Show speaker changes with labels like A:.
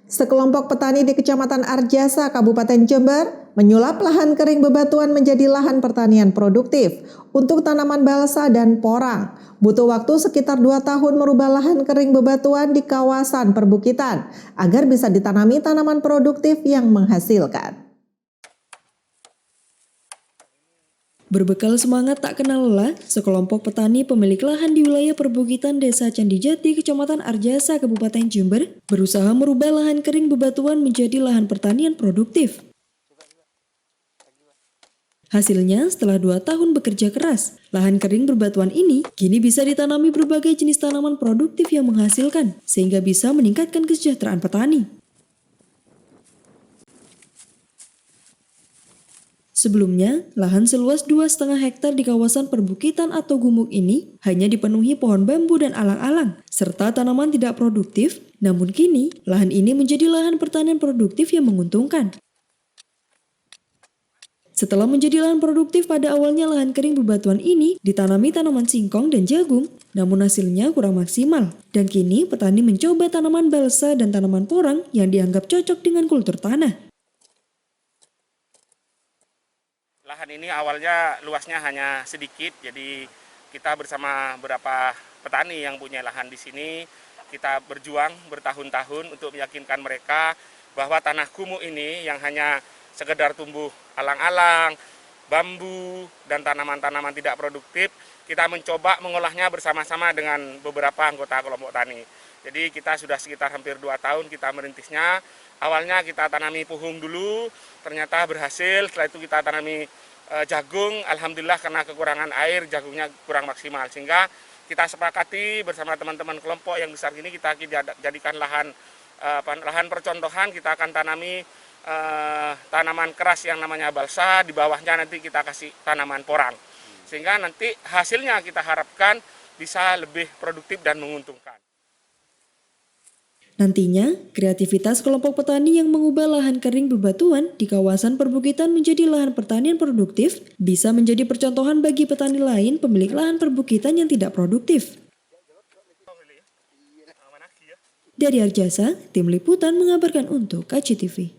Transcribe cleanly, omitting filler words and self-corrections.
A: Sekelompok petani di Kecamatan Arjasa, Kabupaten Jember, menyulap lahan kering bebatuan menjadi lahan pertanian produktif untuk tanaman balsa dan porang. Butuh waktu sekitar 2 tahun merubah lahan kering bebatuan di kawasan perbukitan agar bisa ditanami tanaman produktif yang menghasilkan.
B: Berbekal semangat tak kenal lelah, sekelompok petani pemilik lahan di wilayah perbukitan Desa Candijati, Kecamatan Arjasa, Kabupaten Jember, berusaha merubah lahan kering bebatuan menjadi lahan pertanian produktif. Hasilnya, setelah 2 tahun bekerja keras, lahan kering berbatuan ini kini bisa ditanami berbagai jenis tanaman produktif yang menghasilkan, sehingga bisa meningkatkan kesejahteraan petani. Sebelumnya, lahan seluas 2,5 hektar di kawasan perbukitan atau gumuk ini hanya dipenuhi pohon bambu dan alang-alang, serta tanaman tidak produktif, namun kini lahan ini menjadi lahan pertanian produktif yang menguntungkan. Setelah menjadi lahan produktif, pada awalnya lahan kering bebatuan ini ditanami tanaman singkong dan jagung, namun hasilnya kurang maksimal. Dan kini petani mencoba tanaman balsa dan tanaman porang yang dianggap cocok dengan kultur tanah.
C: Lahan ini awalnya luasnya hanya sedikit, jadi kita bersama beberapa petani yang punya lahan di sini, kita berjuang bertahun-tahun untuk meyakinkan mereka bahwa tanah kumuh ini yang hanya sekedar tumbuh alang-alang, bambu, dan tanaman-tanaman tidak produktif, kita mencoba mengolahnya bersama-sama dengan beberapa anggota kelompok tani. Jadi kita sudah sekitar hampir 2 tahun kita merintisnya. Awalnya kita tanami puhung dulu, ternyata berhasil. Setelah itu kita tanami jagung, alhamdulillah karena kekurangan air jagungnya kurang maksimal. Sehingga kita sepakati bersama teman-teman kelompok yang besar ini kita jadikan lahan percontohan. Kita akan tanami tanaman keras yang namanya balsa, di bawahnya nanti kita kasih tanaman porang. Sehingga nanti hasilnya kita harapkan bisa lebih produktif dan menguntungkan.
B: Nantinya, kreativitas kelompok petani yang mengubah lahan kering bebatuan di kawasan perbukitan menjadi lahan pertanian produktif bisa menjadi percontohan bagi petani lain pemilik lahan perbukitan yang tidak produktif. Dari Arjasa, tim liputan mengabarkan untuk KCTV.